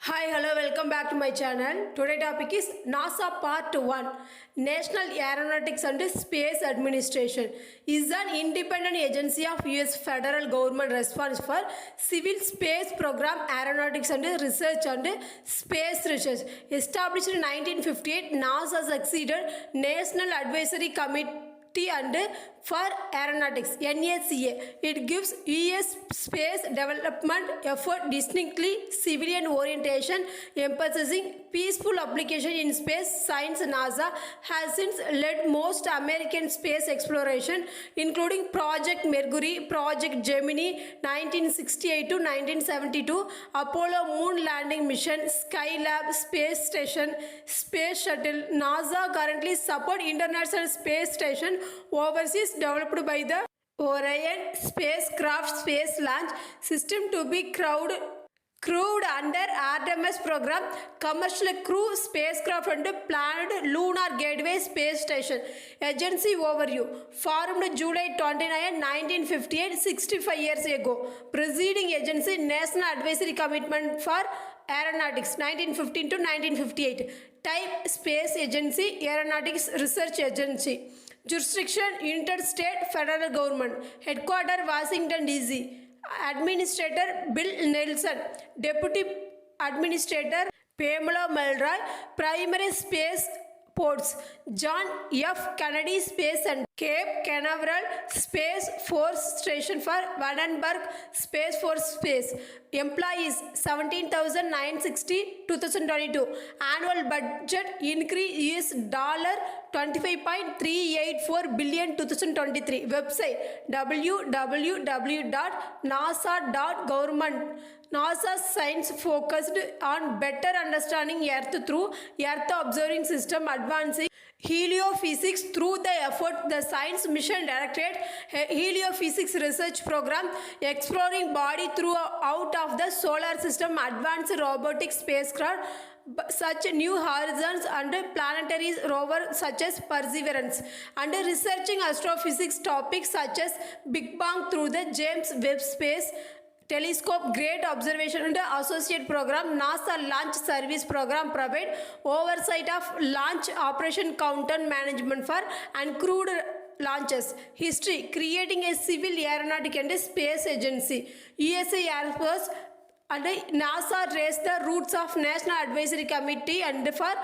Hi, hello, welcome back to my channel. Today topic is NASA Part 1. National Aeronautics and Space Administration is an independent agency of US federal government responsible for civil space program, aeronautics and research and space research. Established in 1958, NASA succeeded National Advisory Committee and for Aeronautics (NACA). It gives US space development effort distinctly civilian orientation, emphasizing peaceful application in space science. NASA has since led most American space exploration, including Project Mercury, Project Gemini (1968 to 1972), Apollo Moon Landing Mission, Skylab Space Station, Space Shuttle. NASA currently supports International Space Station overseas developed by the Orion spacecraft space launch system to be crewed under Artemis program, commercial crew spacecraft and planned Lunar Gateway Space Station. Agency overview. Formed July 29, 1958, 65 years ago. Preceding agency National Advisory Commitment for Aeronautics 1915 to 1958. Type Space Agency, Aeronautics Research Agency. Jurisdiction United States Federal Government. Headquarters Washington DC. Administrator Bill Nelson. Deputy Administrator Pamela Mulroy. Primary Space Ports John F. Kennedy Space and Cape Canaveral Space Force Station for Vandenberg Space Force Space. Employees 17,960 2022. Annual budget increase $25.384 billion 2023. Website www.nasa.government. NASA science focused on better understanding Earth through Earth observing system, advancing heliophysics through the effort the Science Mission Directorate Heliophysics Research Program, exploring body throughout of the solar system, advanced robotic spacecraft such New Horizons and planetary rover such as Perseverance, and researching astrophysics topics such as Big Bang through the James Webb Space Telescope, Great Observation and Associate Program. NASA Launch Service Program provide oversight of launch operation, counter management for uncrewed launches. History. Creating a civil aeronautic and space agency. USA Air Force and NASA raised the roots of National Advisory Committee and for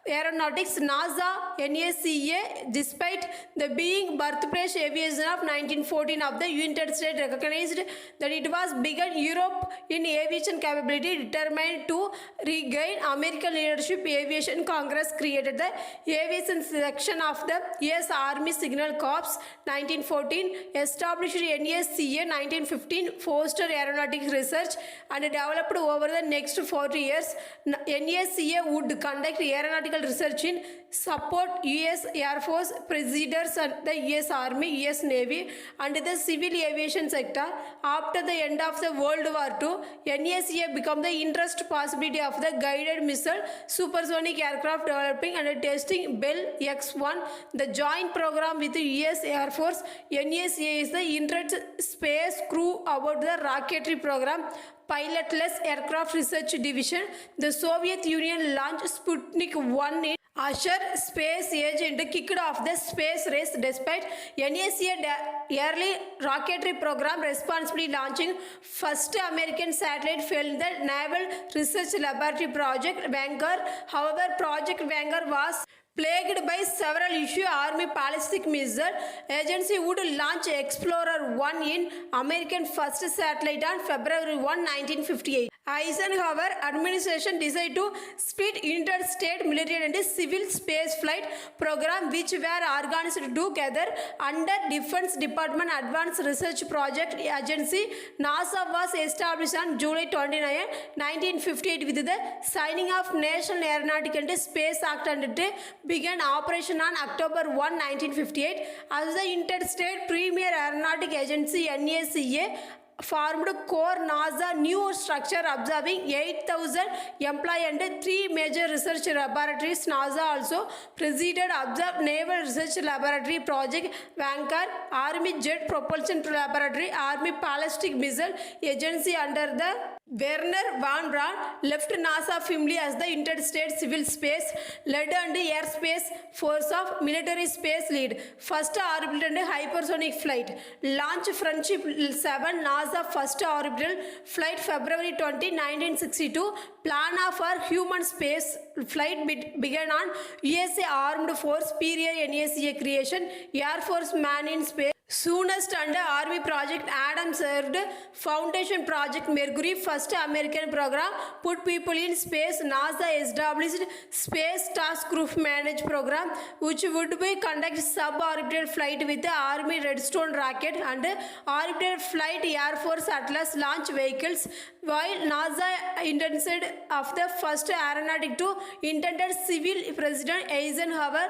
Aeronautics. NASA NACA, despite the being birthplace aviation of 1914 of the United States, recognized that it was begun Europe in aviation capability, determined to regain American leadership. Aviation Congress created the aviation section of the US Army Signal Corps 1914, established NACA 1915, fostered aeronautic research and developed over the next 40 years. NACA would conduct aeronautical research in support US Air Force, Presiders and the US Army, US Navy and the civil aviation sector. After the end of the World War II, NACA became the interest possibility of the guided missile supersonic aircraft developing and testing Bell X-1, the joint program with the US Air Force. NACA is the interest space crew about the rocketry program, pilotless aircraft research division. The Soviet Union launched Sputnik 1 in Asher space age and kicked off the space race despite NACA early rocketry program responsibly launching first American satellite failed in the Naval Research Laboratory Project Vanguard. However, Project Vanguard was plagued by several issues. Army ballistic missile agency would launch Explorer 1 in American first satellite on February 1, 1958. Eisenhower administration decided to split interstate military and civil space flight program, which were organized together under Defense Department Advanced Research Project Agency. NASA was established on July 29, 1958 with the signing of National Aeronautic and Space Act, and it began operation on October 1, 1958 as the interstate premier aeronautic agency. NACA formed core NASA new structure observing 8,000 employees and 3 major research laboratories. NASA also presided observed Naval Research Laboratory Project Vanguard, Army Jet Propulsion Laboratory, Army Ballistic Missile Agency under the Werner von Braun, left NASA firmly as the Interstate Civil Space Lead and Airspace Force of Military Space Lead. First orbital and hypersonic flight. Launch Friendship 7 NASA first orbital flight February 20, 1962. Plan for human space flight began on USA Armed Force period NACA creation. Air Force Man in Space. Soonest under Army Project Adam served Foundation Project Mercury, first American program put people in space. NASA established Space Task Group Managed program which would be conduct suborbital flight with the Army Redstone rocket and orbital flight Air Force Atlas launch vehicles, while NASA intended of the first aeronautic to intended civil President Eisenhower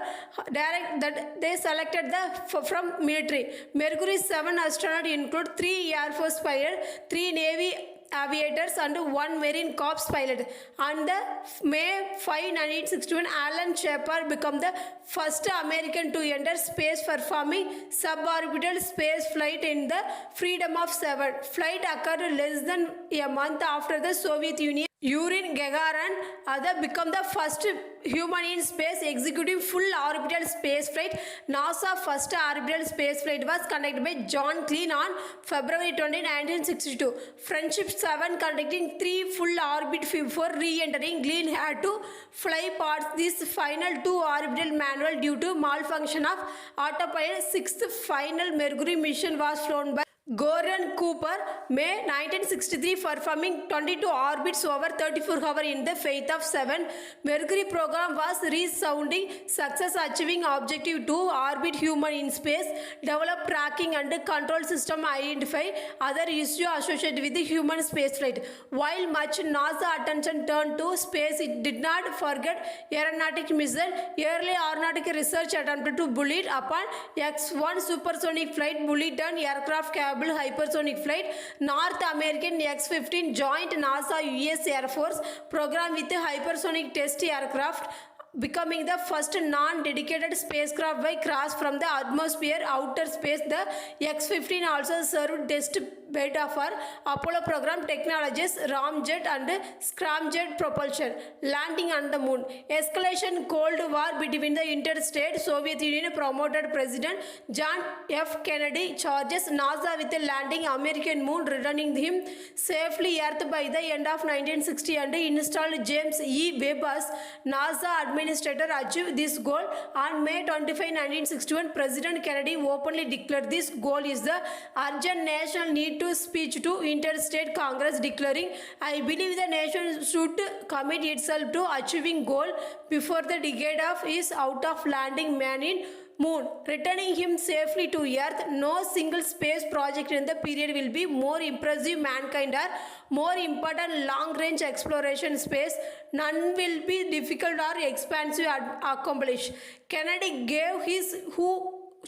direct that they selected the from military. Mercury 7 astronauts include 3 Air Force pilots, 3 Navy aviators and 1 Marine Corps pilot. On the May 5, 1961, Alan Shepard became the first American to enter space, performing suborbital space flight in the Freedom of 7. Flight occurred less than a month after the Soviet Union. Yuri Gagarin became the first human in space executing full orbital space flight. NASA first orbital space flight was conducted by John Glenn on February 20, 1962. Friendship 7 conducting 3 full orbit before re-entering. Glenn had to fly past this final 2 orbital manual due to malfunction of autopilot. 6th final Mercury mission was flown by Gordon Cooper, May 1963, performing 22 orbits over 34 hours in the Faith of 7. Mercury program was resounding success, achieving objective 2 orbit human in space, develop tracking and control system, identify other issues associated with the human spaceflight. While much NASA attention turned to space, it did not forget aeronautic mission. Early aeronautic research attempted to bullet upon X-1 supersonic flight, bullet on aircraft hypersonic flight. North American X-15 joint NASA US Air Force program with a hypersonic test aircraft, becoming the first non-dedicated spacecraft by cross from the atmosphere outer space. The X-15 also served test bed for Apollo program technologies, Ramjet and Scramjet propulsion. Landing on the moon. Escalation Cold War between the interstate. Soviet Union promoted President John F. Kennedy charges NASA with landing American moon, returning him safely Earth by the end of 1960, and installed James E. Webb as NASA administrator. Achieved this goal on May 25, 1961. President Kennedy openly declared this goal is the urgent national need to speech to interstate Congress, declaring, "I believe the nation should commit itself to achieving goal before the decade of is out of landing man in moon, returning him safely to Earth. No single space project in the period will be more impressive mankind or more important long-range exploration space. None will be difficult or expensive accomplish." Kennedy gave his "Who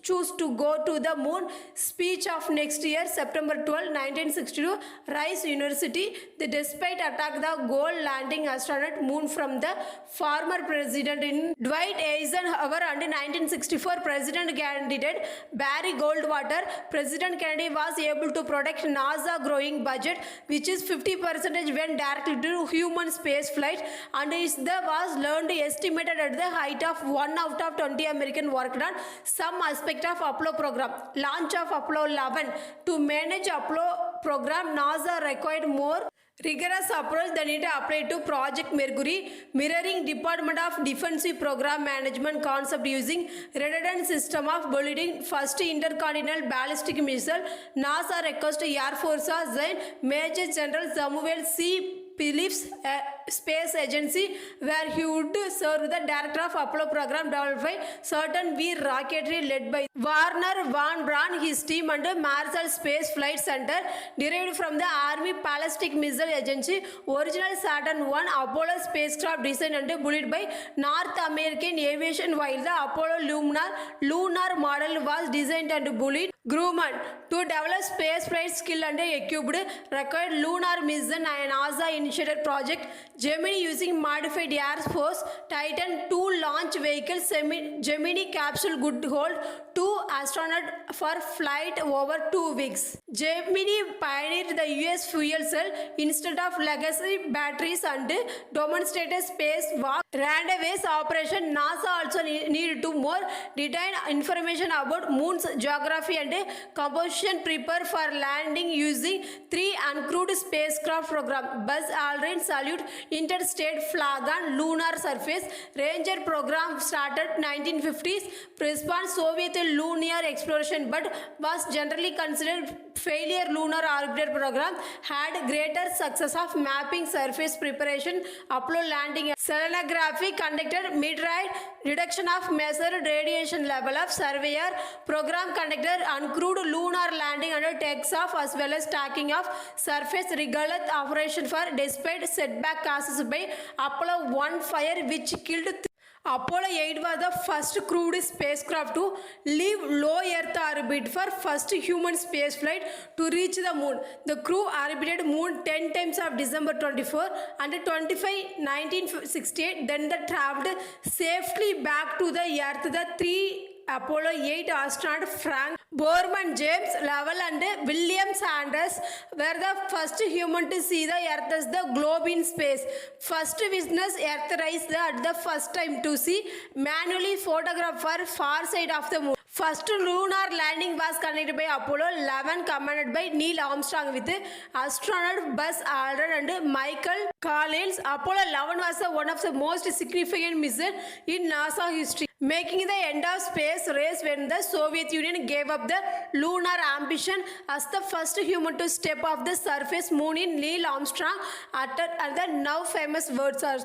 choose to go to the moon" speech of next year, September 12, 1962, Rice University. Despite attack the gold landing astronaut moon from the former president in Dwight Eisenhower and 1964 president candidate Barry Goldwater, President Kennedy was able to protect NASA growing budget, which is 50% went directly to human space flight, and was learned estimated at the height of 1 out of 20 American worked on some aspect of Apollo program. Launch of Apollo 11. To manage Apollo program, NASA required more rigorous approach than it applied to Project Mercury, mirroring Department of Defense program management concept using redundant system of bulleting first intercontinental ballistic missile. NASA requested Air Force Major General Samuel C. Phillips Space Agency, where he would serve the director of Apollo program, developed by certain V rocketry led by Werner von Braun, his team, and Marshall Space Flight Center, derived from the Army Ballistic Missile Agency. Original Saturn I Apollo spacecraft designed and built by North American Aviation, while the Apollo lunar model was designed and built Grumman to develop spaceflight skill and equipped required lunar mission and NASA initiated project Gemini using modified Air Force Titan 2 launch vehicle Gemini capsule could hold 2 astronauts for flight over 2 weeks. Gemini pioneered the US fuel cell instead of legacy batteries and demonstrated spacewalk randomized operation. NASA also needed to more detailed information about moon's geography and composition, prepare for landing using 3 uncrewed spacecraft program. Buzz Aldrin salute interstate flag on lunar surface. Ranger program started 1950s. Response Soviet lunar exploration but was generally considered failure. Lunar orbiter program had greater success of mapping surface preparation. Apollo landing selenography conducted mid-ride reduction of measured radiation level of surveyor program conducted uncrewed lunar landing under takes off as well as stacking of surface regardless operation for despite setback caused by Apollo 1 fire which killed Apollo 8 was the first crewed spacecraft to leave low Earth orbit for first human spaceflight to reach the moon. The crew orbited moon 10 times of December 24 and 25 1968. Then they traveled safely back to the Earth. The 3 Apollo 8 astronaut Frank Borman, James Lovell and William Sanders were the first human to see the Earth as the globe in space. First witness Earthrise at the first time to see manually photograph for far side of the moon. First lunar landing was conducted by Apollo 11 commanded by Neil Armstrong with astronaut Buzz Aldrin and Michael Collins. Apollo 11 was one of the most significant missions in NASA history, making the end of space race when the Soviet Union gave up the lunar ambition as the first human to step off the surface moon in Neil Armstrong uttered the now famous words are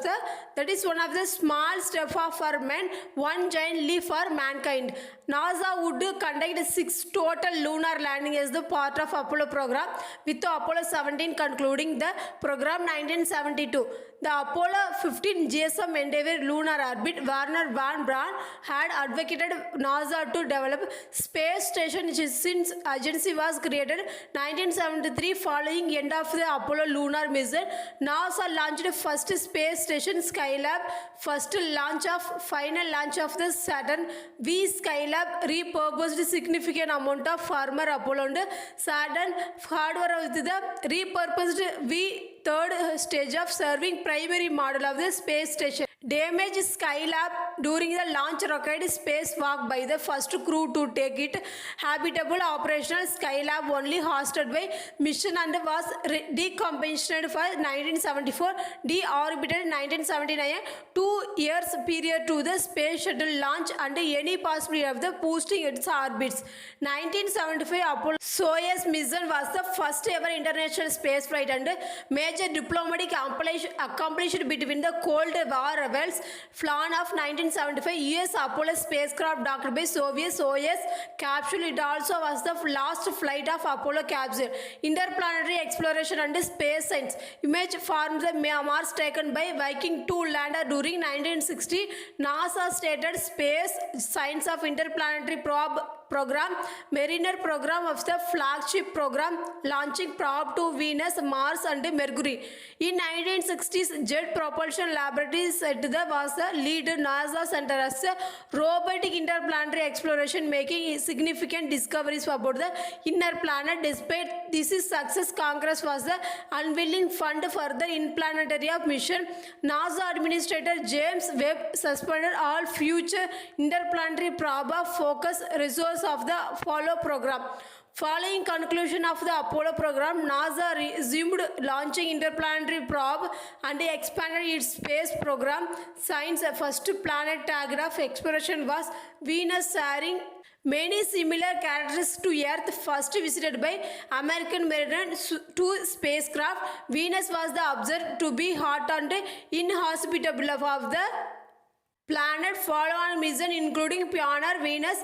that is one of the small step for men, one giant leap for mankind. NASA would conduct 6 total lunar landings as the part of Apollo program, with Apollo 17 concluding the program 1972. The Apollo 15 GSM Endeavour lunar orbit, Werner von Braun had advocated NASA to develop space station since agency was created 1973 following end of the Apollo lunar mission. NASA launched first space station Skylab, first launch of final launch of the Saturn V. Skylab repurposed significant amount of former Apollo and Saturn hardware with the repurposed V third stage of serving primary model of the space station. Damaged Skylab during the launch required spacewalk by the first crew to take it habitable. Operational Skylab only hosted by mission and was decommissioned for 1974, deorbited 1979, 2 years period to the space shuttle launch and any possibility of the boosting its orbits. 1975 Apollo Soyuz mission was the first ever international space flight and major diplomatic accomplished between the Cold War rebels. Flan of 1975 US Apollo spacecraft docked by Soviet Soyuz capsule. It also was the last flight of Apollo capsule. Interplanetary exploration and space science. Image from the Mars taken by Viking 2 lander during 1960. NASA stated space science of interplanetary probe program, Mariner program of the flagship program, launching probe to Venus, Mars and Mercury. In 1960s, Jet Propulsion Laboratories was the lead NASA center as a robotic interplanetary exploration, making significant discoveries about the inner planet. Despite this success, Congress was the unwilling fund for the interplanetary mission. NASA Administrator James Webb suspended all future interplanetary probe focus resource of the Apollo program. Following conclusion of the Apollo program, NASA resumed launching interplanetary probe and expanded its space program. Science first planet target of exploration was Venus, sharing many similar characteristics to Earth. First visited by American Mariner 2 spacecraft, Venus was the observed to be hot and inhospitable of the planet. Follow-on mission including Pioneer Venus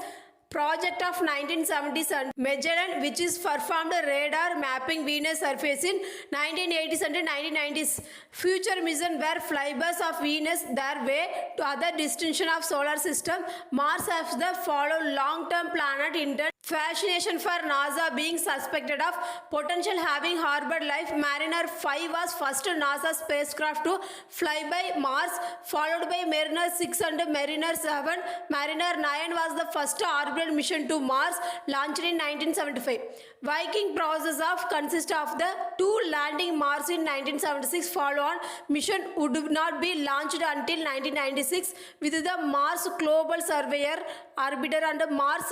project of 1970s and Magellan, which is performed radar mapping Venus surface in 1980s and 1990s. Future mission were flybys of Venus their way to other distinction of solar system. Mars has the follow long-term planet intended Fascination for NASA being suspected of potential having harbored life. Mariner 5 was first NASA spacecraft to fly by Mars, followed by Mariner 6 and Mariner 7. Mariner 9 was the first orbital mission to Mars, launched in 1975. Viking process of consist of the two landing Mars in 1976. Follow-on mission would not be launched until 1996 with the Mars Global Surveyor orbiter and Mars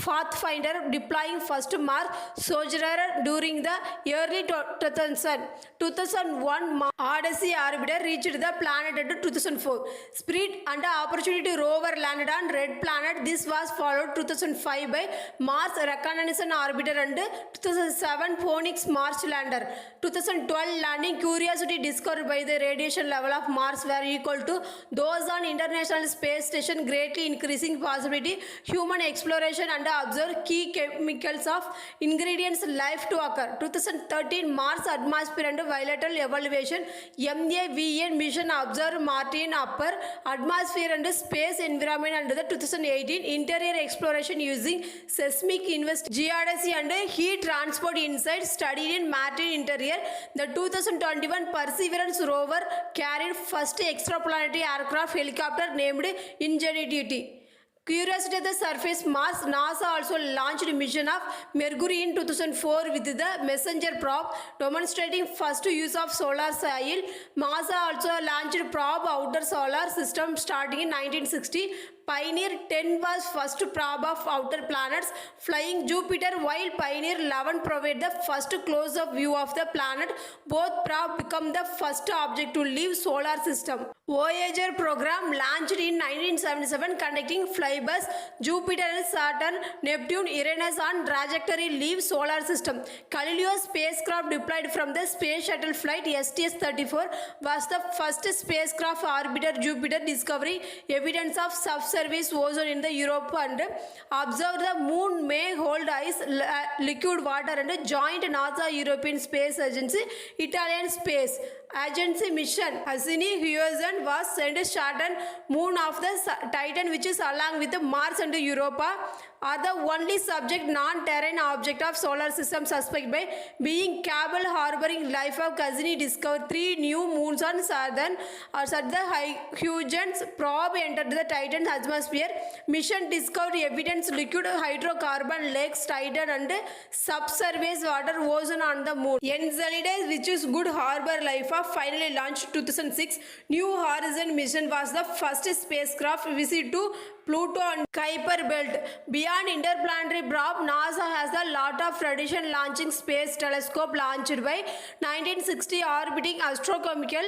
Pathfinder deploying first Mars Sojourner during the early 2001 Odyssey orbiter reached the planet at 2004. Spirit and Opportunity rover landed on Red Planet. This was followed 2005 by Mars Reconnaissance Orbiter and 2007 Phoenix Mars lander. 2012 landing Curiosity discovered by the radiation level of Mars were equal to those on International Space Station, greatly increasing possibility human exploration and observe key chemicals of ingredients life to occur. 2013 Mars atmosphere and bilateral evaluation MAVEN mission observed Martian upper atmosphere and space environment under the 2018 interior exploration using seismic geodesy and heat transport insight studied in Martian interior. The 2021 Perseverance rover carried first extraplanetary aircraft helicopter named Ingenuity. Curiosity at the surface Mars. NASA also launched mission of Mercury in 2004 with the Messenger probe demonstrating first use of solar sail. NASA also launched probe outer solar system starting in 1960. Pioneer 10 was first probe of outer planets flying Jupiter, while Pioneer 11 provided the first close-up view of the planet. Both probes become the first object to leave solar system. Voyager program launched in 1977 conducting flybys Jupiter and Saturn, Neptune, Uranus on trajectory leave solar system. Galileo spacecraft deployed from the Space Shuttle flight STS-34 was the first spacecraft orbited Jupiter, discovering evidence of subsurface ozone in the Europe and observed the moon may hold ice, liquid water and joint NASA European Space Agency Italian Space Agency mission. Cassini-Huygens was sent Saturn moon of the Titan, which is along with Mars and Europa are the only subject non-terrain object of solar system suspect by being capable harboring life of. Cassini discovered 3 new moons on Saturn. As at the Huygens probe entered the Titan's atmosphere, mission discovered evidence liquid hydrocarbon lakes, Titan and subsurface water ozone on the moon. Enceladus, which is good harbor life of, finally launched 2006. New Horizon mission was the first spacecraft visit to Pluto and Kuiper belt. Beyond interplanetary probe, NASA has a lot of tradition launching space telescope launched by 1960 orbiting Astronomical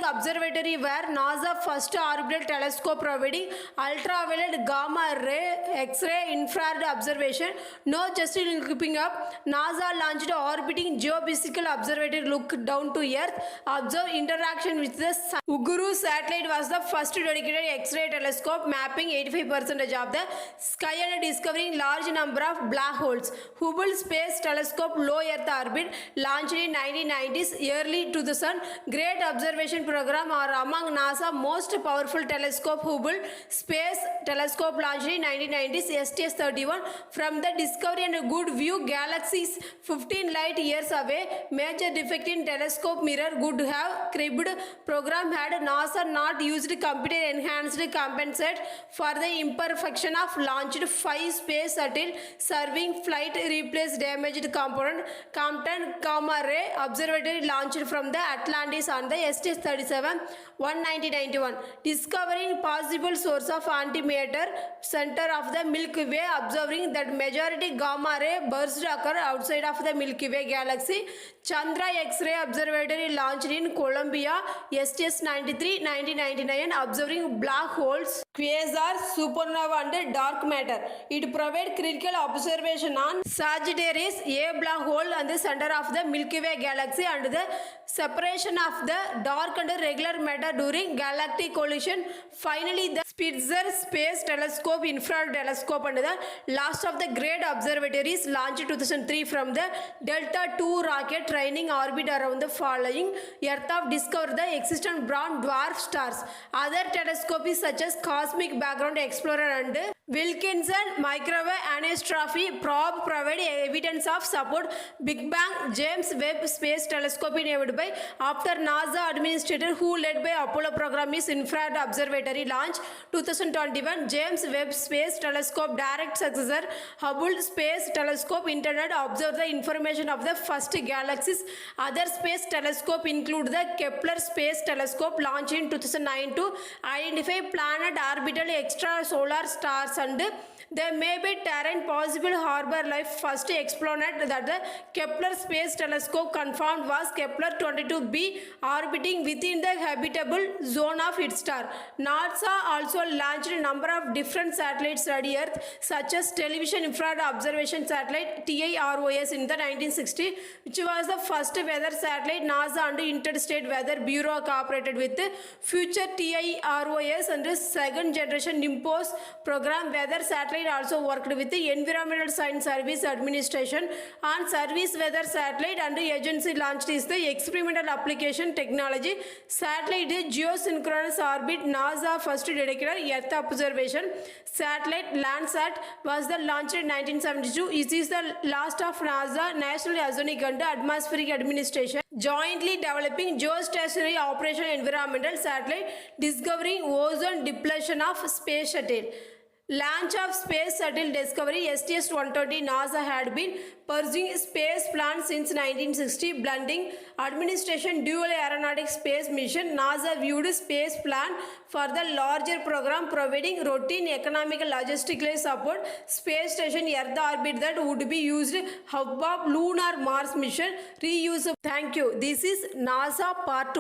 Observatory where NASA first orbital telescope providing ultraviolet, gamma ray, X-ray, infrared observation. No just in keeping up, NASA launched orbiting geophysical observatory look down to Earth, observe interaction with the sun. Uguru satellite was the first dedicated X-ray telescope mapping 85% of the sky and discovering large number of black holes. Hubble Space Telescope low Earth orbit launched in 1990s, early 2000. Great Observation Program are among NASA most powerful telescope. Hubble Space Telescope launched in 1990s, STS-31 from the Discovery and Good View galaxies 15 light years away. Major defect in telescope mirror would have cribbed program had NASA not used computer enhanced compensate for the imperfection of launched 5 space shuttle serving flight replace damaged component. Compton Gamma Ray Observatory launched from the Atlantis on the STS-37 1991, discovering possible source of antimatter center of the Milky Way, observing that majority gamma ray bursts occur outside of the Milky Way galaxy. Chandra X-ray Observatory launched in Colombia, STS-93 1999, observing black holes, quasars, supernova and dark matter. It provides critical observation on Sagittarius, a black hole and the center of the Milky Way galaxy and the separation of the dark and regular matter during galactic collision. Finally, the Spitzer Space Telescope, infrared telescope and the last of the great observatories launched 2003 from the Delta II rocket training orbit around the following Earth of discovered the existent brown dwarf stars. Other telescopes such as Cosmic Background Explorer and Wilkinson Microwave Anisotropy Probe provided evidence of support Big Bang James Webb Space Telescope enabled by after NASA administrator who led by Apollo program is Infrared Observatory launch 2021 James Webb Space Telescope direct successor Hubble Space Telescope intended to observe the information of the first galaxies. Other space telescope include the Kepler Space Telescope launched in 2009 to identify planet orbital extrasolar stars and there may be terrain possible harbor life. First exponent that the Kepler Space Telescope confirmed was Kepler 22b orbiting within the habitable zone of its star. NASA also launched a number of different satellites study Earth such as Television Infrared Observation Satellite TIROS in the 1960s, which was the first weather satellite. NASA and Interstate Weather Bureau cooperated with future TIROS and second generation NIMPOS program. Weather satellite also worked with the Environmental Science Service Administration on Service Weather Satellite and the agency launched is the Experimental Application Technology Satellite Geosynchronous Orbit. NASA first dedicated Earth observation satellite Landsat was the launched in 1972. It is the last of NASA National Oceanic and Atmospheric Administration jointly developing geostationary operation environmental satellite discovering ozone depletion of space shuttle. Launch of Space Shuttle Discovery STS-120. NASA had been pursuing space plans since 1960, blending administration dual aeronautic space mission. NASA viewed space plan for the larger program, providing routine economical logistical support. Space station Earth orbit that would be used hub of lunar Mars mission reuse. Thank you. This is NASA part 2.